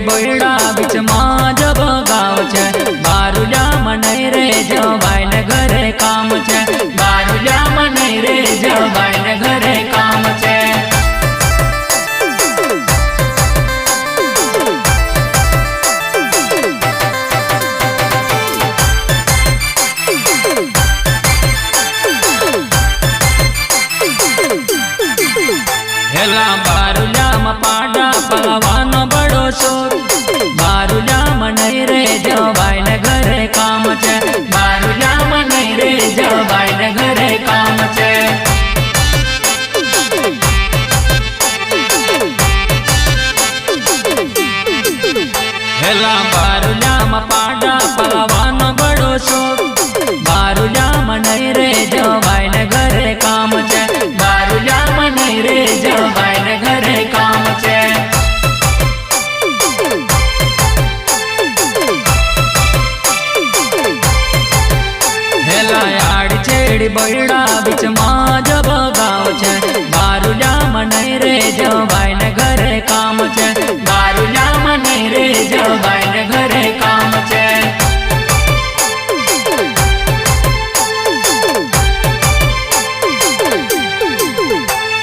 बोयड़ा बीच में जब गाँव छे। बारुजा मनाई रे जवाई ने घरे काम छे। बारुजा मनाई रे जवाई ने घरे काम छे। हेला बारुजा में पाड़ा पलवानो बड़ो शोर। बारुजा मनाई रे जवाई ने घरे काम छे। बारुजा मनाई रे जवाई ने घरे काम छे। हेला बारुजा में पाड़ा पलवानो बड़ो शोर। बारुजा मनाई रे जवाई ने घरे काम छे। बारुजा मनाई रे जवाई ने घरे काम छे। हेला याड छेड़ी बोयड़ा बीच में जब गाँव छे। बारुजा मनाई रे जवाई ने घरे काम छे। बारुजा मनाई रे जवाई ने घरे काम छे।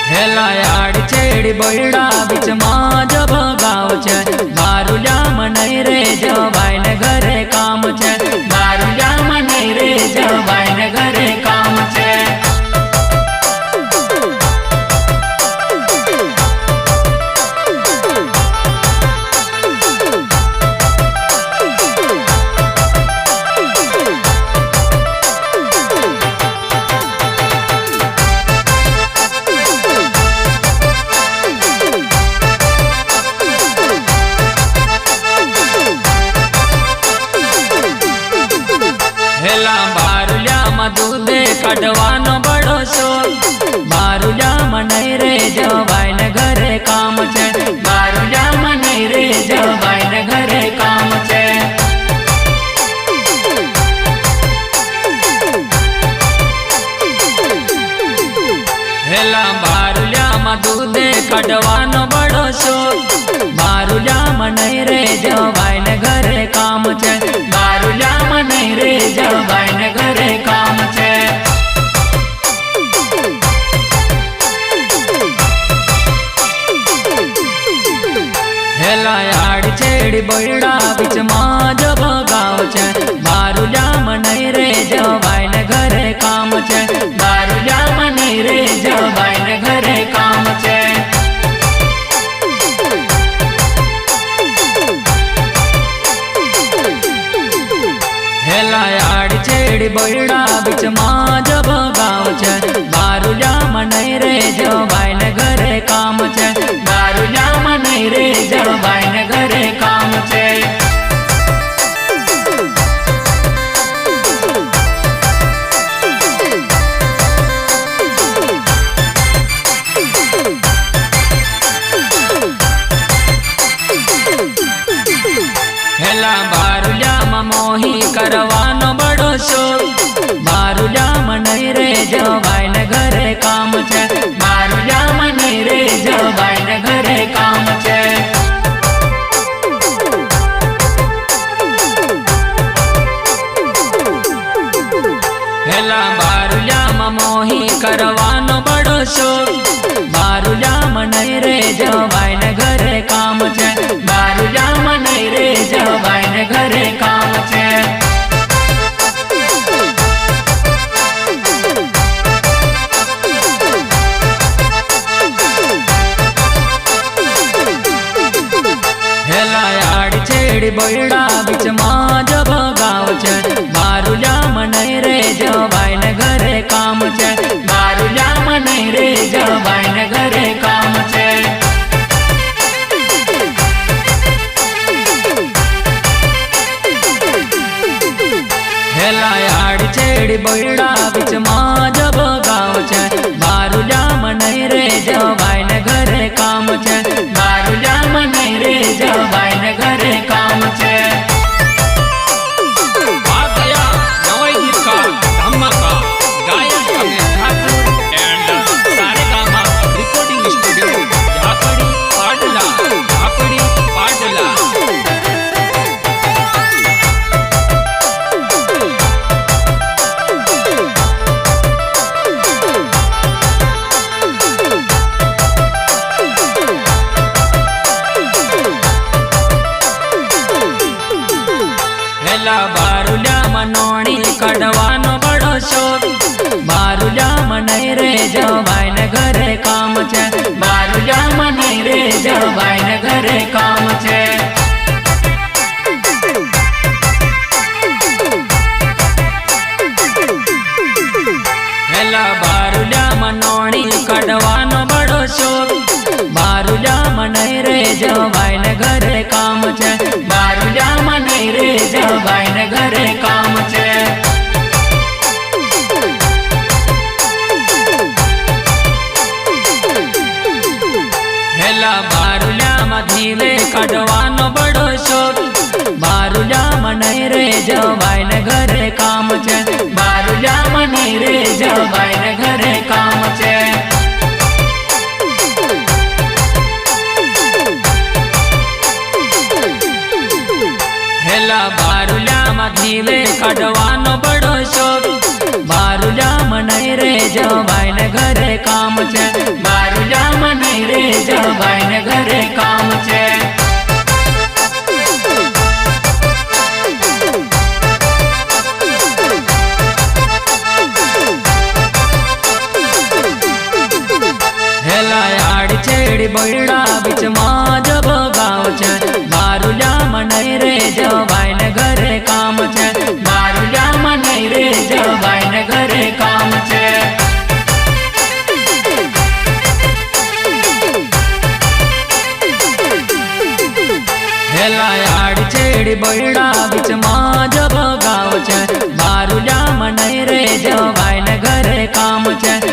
हेला याड छेड़ी बोयड़ा बीच में जब गाँव छे। बारुजा मनाई रे जवाई ने घरे काम छे। बारुजा मनाई रे जवाई ने घरे काम छे। हेला बारुजा में दूध कटवानो बड़ो शोर। बारुजा मनाई रे जवाई ने घरे काम छे। बारुजा मनाई रे जवाई ने घरे काम छे। हेला बारुजा में दूध कटवानो बड़ो शोर। बारुजा मनाई रे जवाई ने घरे काम छे। बारुजा मनाई रे जवाई ने घरे काम छे। हेला याड छेड़ी बोयड़ा बीच में जब गाँव छे। बारुजा मनाई रे जवाई ने घरे काम छे। बारुजा मनाई रे जवाई ने घरे काम छे। हेला याड छेड़ी बोयड़ा बीच में जब गाँव छे। बारुजा मनाई रे जवाई ने घरे काम छे। बारुजा मनाई रे जवाई ने घरे काम छे। हेला बारुजा में मोही करवानो बड़ो शोर। बारुजा मनाई रे जवाई ने घरे काम छे। बारुजा मनाई रे जवाई ने घरे काम छे। हेला बारुजा में मोही करवानो बड़ो शोर। बारुजा मनाई रे जवाई ने घरे काम छे। बारुजा मनाई रे जवाई ने घरे काम छे। हेला याड छेड़ी बोयड़ा बीच में जब गाँव छे। बारुजा मनाई रे जवाई ने घरे काम छे। बारुजा मनाई रे जवाई ने घरे काम छे। हेला याड छेड़ी बोयड़ा बीच में जब गाँव छे। बारुजा मनाई रे जवाई ने घरे काम छे। बारुजा मनाई रे जवाई ने घरे काम छे। रे जवाई ने घरे काम छे। बारुलिया नहीं रे जवाई ने घरे काम छे। हेला बारुलिया नोणी कढ़वानो बड़ो शोक। बारुलिया नहीं रे जवाई ने घरे काम छे। बारुलिया नहीं रे जवाई ने घरे काम छे। हेला बारुलिया धीरे कढ़वानो बड़ो शोक। बारुलिया नहीं रे जवाई ने घरे काम छे। बारुलिया नहीं रे जवाई ने घरे काम छे। हेला बारुलिया धीरे कढ़वानो बड़ो शोक। बारुलिया नहीं रे जवाई ने घरे काम छे। बारुलिया नहीं रे जवाई ने घरे काम छे। हेला आड़ छेड़ी बड़ा बीच मां जब गाँव छे। बारुलिया नहीं रे जवाई ने घरे काम छे। बारुलिया नहीं रे जवाई ने घरे काम छे। हेला आड़ छेड़ी बड़ा बीच मां जब गाँव छे। बारुलिया नहीं रे जवाई ने घरे काम छे।